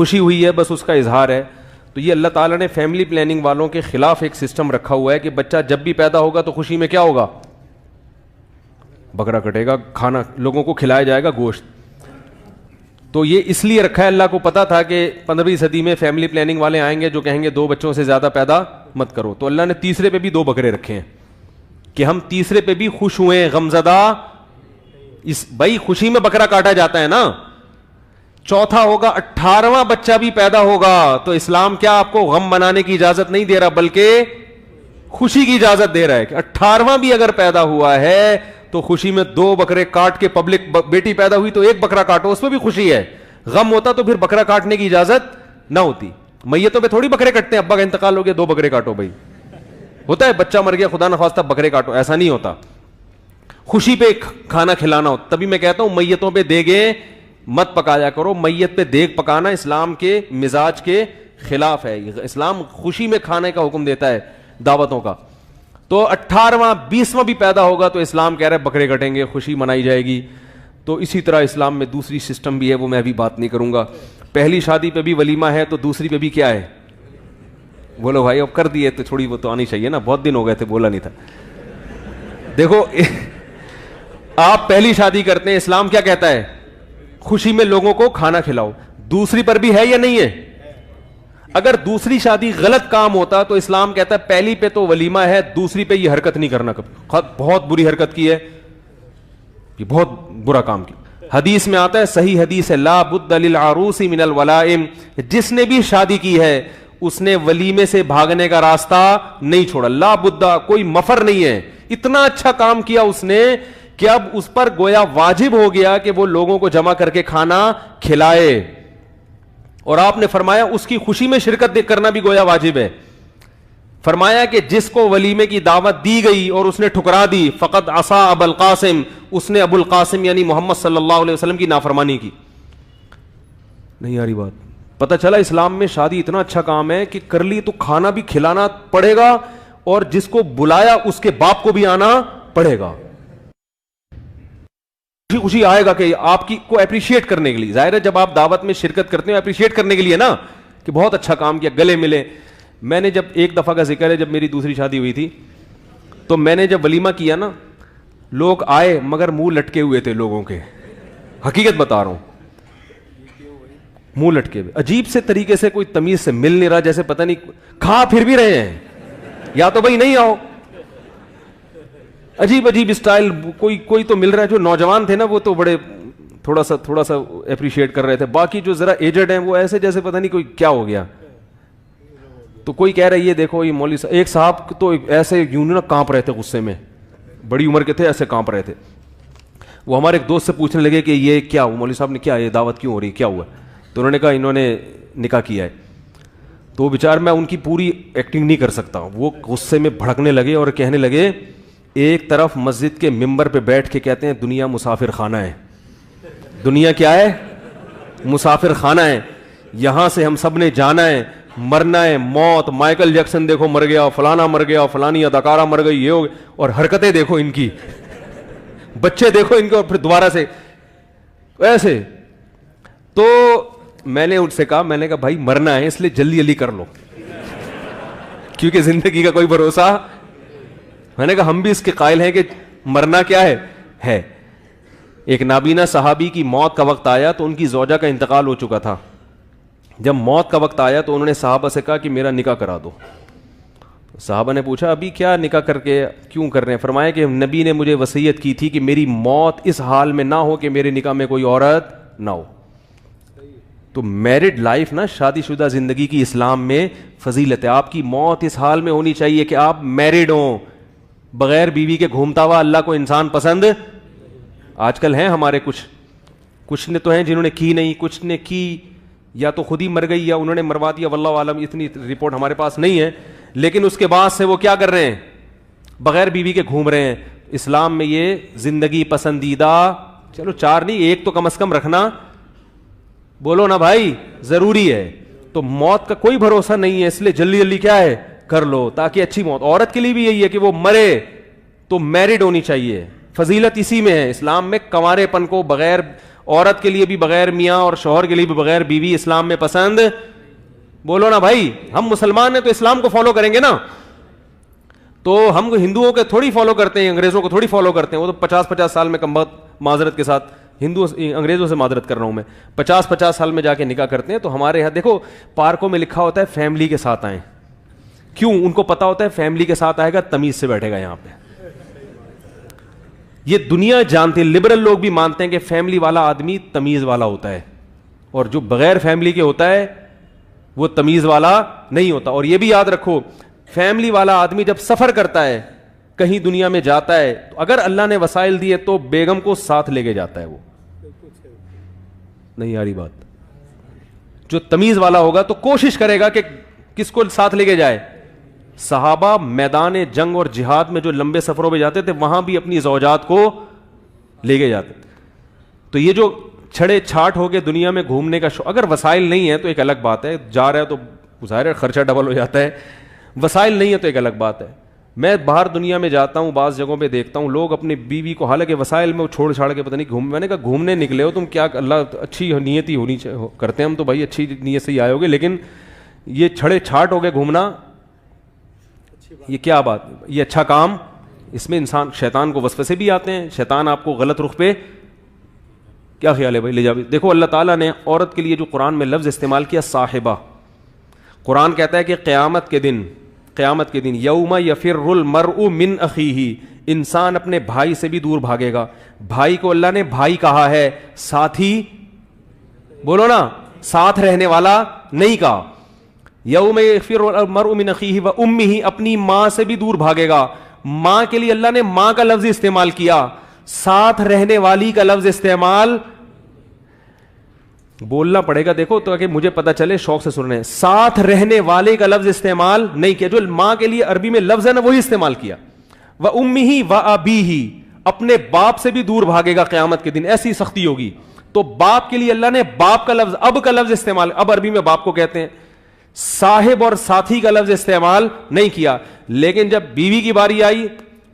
خوشی ہوئی ہے بس اس کا اظہار ہے. تو یہ اللہ تعالیٰ نے فیملی پلاننگ والوں کے خلاف ایک سسٹم رکھا ہوا ہے کہ بچہ جب بھی پیدا ہوگا تو خوشی میں کیا ہوگا, بکرا کٹے گا, کھانا لوگوں کو کھلایا جائے گا گوشت. تو یہ اس لیے رکھا ہے, اللہ کو پتا تھا کہ 15ویں صدی میں فیملی پلاننگ والے آئیں گے جو کہیں گے 2 بچوں سے زیادہ پیدا مت کرو. تو اللہ نے تیسرے پہ بھی 2 بکرے رکھے ہیں کہ ہم تیسرے پہ بھی خوش ہوئے, غمزدہ. اس بھائی خوشی میں بکرا کاٹا جاتا ہے نا. چوتھا ہوگا 18واں بچہ بھی پیدا ہوگا تو اسلام کیا آپ کو غم منانے کی اجازت نہیں دے رہا بلکہ خوشی کی اجازت دے رہا ہے کہ 18واں بھی اگر پیدا ہوا ہے تو خوشی میں 2 بکرے کاٹ کے, پبلک بیٹی پیدا ہوئی تو 1 بکرا کاٹو, اس میں بھی خوشی ہے. غم ہوتا تو پھر بکرا کاٹنے کی اجازت نہ ہوتی. میتوں پہ تھوڑی بکرے کٹتے ہیں, ابا کا انتقال ہو گیا 2 بکرے کاٹو. بھائی ہوتا ہے بچہ مر گیا خدا نخواستہ بکرے کاٹو, ایسا نہیں ہوتا. خوشی پہ کھانا کھلانا ہو. تبھی میں کہتا ہوں میتوں پہ دیگیں مت پکایا کرو. میت پہ دیگ پکانا اسلام کے مزاج کے خلاف ہے. اسلام خوشی میں کھانے کا حکم دیتا ہے دعوتوں کا. تو 18واں 20واں بھی پیدا ہوگا تو اسلام کہہ رہا ہے بکرے کٹیں گے, خوشی منائی جائے گی. تو اسی طرح اسلام میں دوسری سسٹم بھی ہے, وہ میں ابھی بات نہیں کروں گا. پہلی شادی پہ بھی ولیمہ ہے تو دوسری پہ بھی کیا ہے, بولو بھائی اب کر دیے تو تھوڑی وہ تو آنی چاہیے نا, بہت دن ہو گئے تھے بولا نہیں تھا. دیکھو آپ پہلی شادی کرتے ہیں, اسلام کیا کہتا ہے, خوشی میں لوگوں کو کھانا کھلاؤ. دوسری پر بھی ہے یا نہیں ہے؟ اگر دوسری شادی غلط کام ہوتا تو اسلام کہتا ہے پہلی پہ تو ولیمہ ہے, دوسری پہ یہ حرکت نہیں کرنا. کبھی بہت بری حرکت کی ہے, یہ بہت برا کام کی. حدیث میں آتا ہے, صحیح حدیث ہے, لا بد للعروس من الولائم, جس نے بھی شادی کی ہے اس نے ولیمے سے بھاگنے کا راستہ نہیں چھوڑا. لا بدہ, کوئی مفر نہیں ہے. اتنا اچھا کام کیا اس نے کہ اب اس پر گویا واجب ہو گیا کہ وہ لوگوں کو جمع کر کے کھانا کھلائے. اور آپ نے فرمایا اس کی خوشی میں شرکت کرنا بھی گویا واجب ہے. فرمایا کہ جس کو ولیمے کی دعوت دی گئی اور اس نے ٹھکرا دی, فقط عصا ابو القاسم, اس نے ابو القاسم یعنی محمد صلی اللہ علیہ وسلم کی نافرمانی کی. نہیں آ رہی بات؟ پتہ چلا اسلام میں شادی اتنا اچھا کام ہے کہ کر لی تو کھانا بھی کھلانا پڑے گا اور جس کو بلایا اس کے باپ کو بھی آنا پڑے گا. خوشی آئے گا کہ آپ کی کو اپریشیٹ کرنے کے لیے. ظاہر ہے جب آپ دعوت میں شرکت کرتے ہیں اپریشیٹ کرنے کے لیے نا, کہ بہت اچھا کام کیا, گلے ملے. میں نے جب ایک دفعہ کا ذکر ہے, جب میری دوسری شادی ہوئی تھی تو میں نے جب ولیمہ کیا نا, لوگ آئے مگر منہ لٹکے ہوئے تھے لوگوں کے. حقیقت بتا رہا ہوں, منہ لٹکے ہوئے, عجیب سے طریقے سے, کوئی تمیز سے مل نہیں رہا, جیسے پتہ نہیں کھا پھر بھی رہے ہیں, یا تو بھائی نہیں آؤ. عجیب عجیب اسٹائل. کوئی تو مل رہا ہے, جو نوجوان تھے نا وہ تو بڑے تھوڑا سا اپریشیٹ کر رہے تھے. باقی جو ذرا ایجڈ ہیں وہ ایسے جیسے پتہ نہیں کوئی کیا ہو گیا. تو کوئی کہہ رہا ہے یہ دیکھو یہ مولوی صاحب, ایک صاحب تو ایسے یوں نا کانپ رہے تھے غصے میں, بڑی عمر کے تھے, ایسے کانپ رہے تھے. وہ ہمارے ایک دوست سے پوچھنے لگے کہ یہ کیا ہوا مولوی صاحب نے, کیا یہ دعوت کیوں ہو رہی, کیا ہوا؟ تو انہوں نے کہا انہوں نے نکاح کیا ہے. تو بیچار میں ان کی پوری ایکٹنگ نہیں کر سکتا. وہ غصے میں بھڑکنے لگے اور کہنے لگے, ایک طرف مسجد کے ممبر پہ بیٹھ کے کہتے ہیں دنیا مسافر خانہ ہے. دنیا کیا ہے؟ مسافر خانہ ہے. یہاں سے ہم سب نے جانا ہے, مرنا ہے, موت. مائیکل جیکسن دیکھو مر گیا, فلانا مر گیا, فلانی اداکارہ مر گئی, یہ ہو گیا. اور حرکتیں دیکھو ان کی, بچے دیکھو ان کے, اور پھر دوبارہ سے ایسے. تو میں نے ان سے کہا, میں نے کہا بھائی مرنا ہے اس لیے جلدی جلدی کر لو, کیونکہ زندگی کا کوئی بھروسہ. میں نے کہا ہم بھی اس کے قائل ہیں کہ مرنا کیا ہے. ایک نابینا صحابی کی موت کا وقت آیا تو ان کی زوجہ کا انتقال ہو چکا تھا. جب موت کا وقت آیا تو انہوں نے صحابہ سے کہا کہ میرا نکاح کرا دو. صحابہ نے پوچھا ابھی کیا نکاح کر کے کیوں کر رہے ہیں؟ فرمایا کہ نبی نے مجھے وصیت کی تھی کہ میری موت اس حال میں نہ ہو کہ میرے نکاح میں کوئی عورت نہ ہو. تو میرڈ لائف نا, شادی شدہ زندگی کی اسلام میں فضیلت ہے. آپ کی موت اس حال میں ہونی چاہیے کہ آپ میرڈ ہوں. بغیر بیوی کے گھومتا ہوا اللہ کو انسان پسند. آج کل ہیں ہمارے کچھ نے تو ہیں جنہوں نے کی نہیں, کچھ نے کی یا تو خود ہی مر گئی یا انہوں نے مروا دیا, واللہ عالم, اتنی رپورٹ ہمارے پاس نہیں ہے. لیکن اس کے بعد سے وہ کیا کر رہے ہیں, بغیر بیوی کے گھوم رہے ہیں. اسلام میں یہ زندگی پسندیدہ, چلو 4 نہیں 1 تو کم از کم رکھنا, بولو نا بھائی, ضروری ہے. تو موت کا کوئی بھروسہ نہیں ہے, اس لیے جلدی جلدی کیا ہے کر لو تاکہ اچھی موت. عورت کے لیے بھی یہی ہے کہ وہ مرے تو میرڈ ہونی چاہیے. فضیلت اسی میں ہے اسلام میں, کنوارے پن کو بغیر عورت کے لیے بھی بغیر میاں اور شوہر کے لیے بھی بغیر بیوی اسلام میں پسند. بولو نا بھائی, ہم مسلمان ہیں تو اسلام کو فالو کریں گے نا. تو ہم ہندوؤں کے تھوڑی فالو کرتے ہیں, انگریزوں کو تھوڑی فالو کرتے ہیں. وہ تو 50 سال میں کم وقت معذرت کے ساتھ انگریزوں سے معذرت کر رہا ہوں میں, 50 سال میں جا کے نکاح کرتے ہیں. تو ہمارے یہاں دیکھو پارکوں میں لکھا ہوتا ہے فیملی کے ساتھ آئیں. کیوں؟ ان کو پتا ہوتا ہے فیملی کے ساتھ آئے گا تمیز سے بیٹھے گا یہاں پہ. یہ دنیا جانتی ہے, لبرل لوگ بھی مانتے ہیں کہ فیملی والا آدمی تمیز والا ہوتا ہے, اور جو بغیر فیملی کے ہوتا ہے وہ تمیز والا نہیں ہوتا. اور یہ بھی یاد رکھو, فیملی والا آدمی جب سفر کرتا ہے, کہیں دنیا میں جاتا ہے, تو اگر اللہ نے وسائل دیے تو بیگم کو ساتھ لے کے جاتا ہے. وہ نہیں آ رہی بات. جو تمیز والا ہوگا تو کوشش کرے گا کہ کس کو ساتھ لے کے جائے. صحابہ میدان جنگ اور جہاد میں جو لمبے سفروں پہ جاتے تھے وہاں بھی اپنی زوجات کو لے کے جاتے تھے. تو یہ جو چھڑے چھاٹ ہو کے دنیا میں گھومنے کا اگر وسائل نہیں ہے تو ایک الگ بات ہے, جا رہا ہے تو ظاہر ہے خرچہ ڈبل ہو جاتا ہے. وسائل نہیں ہے تو ایک الگ بات ہے. میں باہر دنیا میں جاتا ہوں, بعض جگہوں پہ دیکھتا ہوں لوگ اپنی بیوی کو, حالانکہ وسائل میں چھوڑ چھاڑ کے پتہ نہیں میں نے کہا گھومنے نکلے ہو تم, کیا اللہ اچھی نیت ہی ہونی کرتے ہیں ہم تو بھائی اچھی نیت سے ہی آئے ہوگے, لیکن یہ چھڑے چھاٹ ہو گئے گھومنا, یہ کیا بات, یہ اچھا کام؟ اس میں انسان شیطان کو وسوسے بھی آتے ہیں, شیطان آپ کو غلط رخ پہ, کیا خیال ہے بھائی لے جا. دیکھو اللہ تعالیٰ نے عورت کے لیے جو قرآن میں لفظ استعمال کیا صاحبہ, قرآن کہتا ہے کہ قیامت کے دن یوم یفر المرء من اخیہ, انسان اپنے بھائی سے بھی دور بھاگے گا. بھائی کو اللہ نے بھائی کہا ہے, ساتھی, بولو نا, ساتھ رہنے والا نہیں کہا. یوم یفر المرء من اخیہ و امہ, اپنی ماں سے بھی دور بھاگے گا. ماں کے لیے اللہ نے ماں کا لفظ استعمال کیا, ساتھ رہنے والی کا لفظ استعمال بولنا پڑے گا. دیکھو تو کہ مجھے پتا چلے, شوق سے سن رہے ہیں. ساتھ رہنے والے کا لفظ استعمال نہیں کیا. جو ماں کے لیے عربی میں لفظ ہے نا وہی استعمال کیا. وَأُمِّهِ وَأَبِيهِ, اپنے باپ سے بھی دور بھاگے گا قیامت کے دن, ایسی سختی ہوگی. تو باپ کے لیے اللہ نے باپ کا لفظ, اب کا لفظ استعمال, اب عربی میں باپ کو کہتے ہیں. صاحب اور ساتھی کا لفظ استعمال نہیں کیا. لیکن جب بیوی کی باری آئی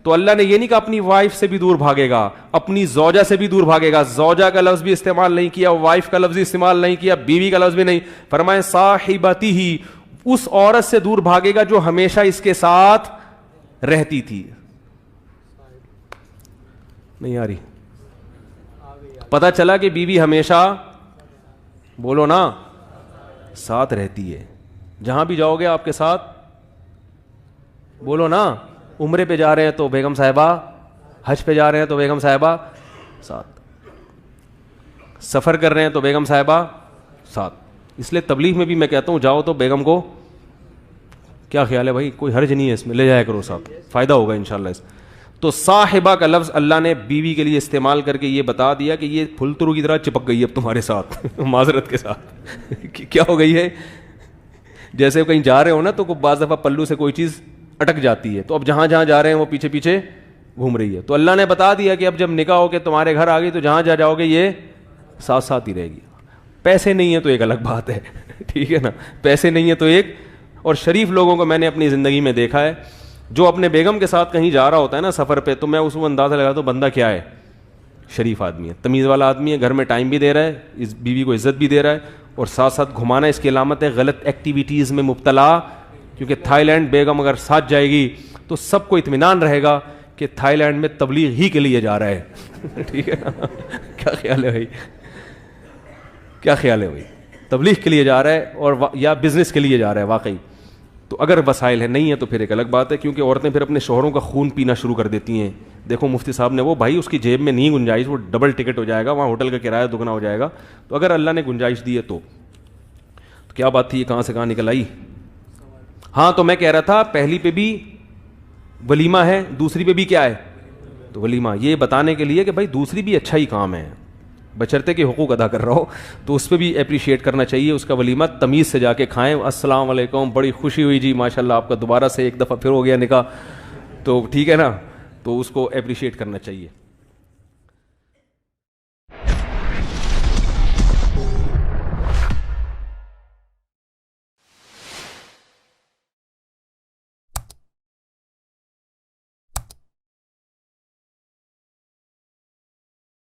تو اللہ نے یہ نہیں کہا اپنی وائف سے بھی دور بھاگے گا, اپنی زوجہ سے بھی دور بھاگے گا. زوجہ کا لفظ بھی استعمال نہیں کیا, وائف کا لفظ استعمال نہیں کیا, بیوی کا لفظ بھی نہیں. فرمائے صاحبتی ہی, اس عورت سے دور بھاگے گا جو ہمیشہ اس کے ساتھ رہتی تھی. نہیں آ رہی؟ پتا چلا کہ بیوی ہمیشہ, بولو نا, ساتھ رہتی ہے. جہاں بھی جاؤ گے آپ کے ساتھ, بولو نا, عمرے پہ جا رہے ہیں تو بیگم صاحبہ, حج پہ جا رہے ہیں تو بیگم صاحبہ ساتھ, سفر کر رہے ہیں تو بیگم صاحبہ ساتھ. اس لیے تبلیغ میں بھی میں کہتا ہوں جاؤ تو بیگم کو, کیا خیال ہے بھائی, کوئی حرج نہیں ہے اس میں, لے جایا کرو ساتھ, فائدہ ہوگا انشاءاللہ اس. تو صاحبہ کا لفظ اللہ نے بیوی کے لیے استعمال کر کے یہ بتا دیا کہ یہ پھلترو کی طرح چپک گئی ہے اب تمہارے ساتھ معذرت کے ساتھ. کیا ہو گئی ہے, جیسے کہیں جا رہے ہو نا تو بعض دفعہ پلو سے کوئی چیز اٹک جاتی ہے, تو اب جہاں جہاں جا رہے ہیں وہ پیچھے پیچھے گھوم رہی ہے. تو اللہ نے بتا دیا کہ اب جب نکاح ہو کے تمہارے گھر آ گئی تو جہاں جا جاؤ گے یہ ساتھ ساتھ ہی رہے گی. پیسے نہیں ہیں تو ایک الگ بات ہے, ٹھیک ہے نا, پیسے نہیں ہے تو ایک. اور شریف لوگوں کو میں نے اپنی زندگی میں دیکھا ہے, جو اپنے بیگم کے ساتھ کہیں جا رہا ہوتا ہے نا سفر پہ, تو میں اس کو اندازہ لگاتا ہوں بندہ کیا ہے, شریف آدمی ہے, تمیز والا آدمی ہے, گھر میں ٹائم بھی دے رہا ہے, اس بیوی کو عزت بھی دے رہا ہے, اور ساتھ ساتھ گھمانا اس کی علامت ہے غلط ایکٹیویٹیز میں مبتلا. کیونکہ تھائی لینڈ بیگم اگر ساتھ جائے گی تو سب کو اطمینان رہے گا کہ تھائی لینڈ میں تبلیغ ہی کے لیے جا رہا ہے. ٹھیک ہے نا, کیا خیال ہے بھائی, کیا خیال ہے بھائی, تبلیغ کے لیے جا رہا ہے اور یا بزنس کے لیے جا رہا ہے واقعی. تو اگر وسائل ہے نہیں ہے تو پھر ایک الگ بات ہے, کیونکہ عورتیں پھر اپنے شوہروں کا خون پینا شروع کر دیتی ہیں. دیکھو مفتی صاحب نے, وہ بھائی اس کی جیب میں نہیں گنجائش, وہ ڈبل ٹکٹ ہو جائے گا, وہاں ہوٹل کا کرایہ دگنا ہو جائے گا. تو اگر اللہ نے گنجائش دی ہے تو کیا بات تھی, یہ کہاں سے کہاں نکل آئی. ہاں تو میں کہہ رہا تھا پہلی پہ بھی ولیمہ ہے, دوسری پہ بھی کیا ہے, تو ولیمہ, یہ بتانے کے لیے کہ بھائی دوسری بھی اچھا ہی کام ہے, بشرطے کے حقوق ادا کر رہا ہو تو اس پہ بھی اپریشیٹ کرنا چاہیے. اس کا ولیمہ تمیز سے جا کے کھائیں, السلام علیکم, بڑی خوشی ہوئی جی, ماشاءاللہ آپ کا دوبارہ سے ایک دفعہ پھر ہو گیا نکاح, تو ٹھیک ہے نا, تو اس کو اپریشیٹ کرنا چاہیے.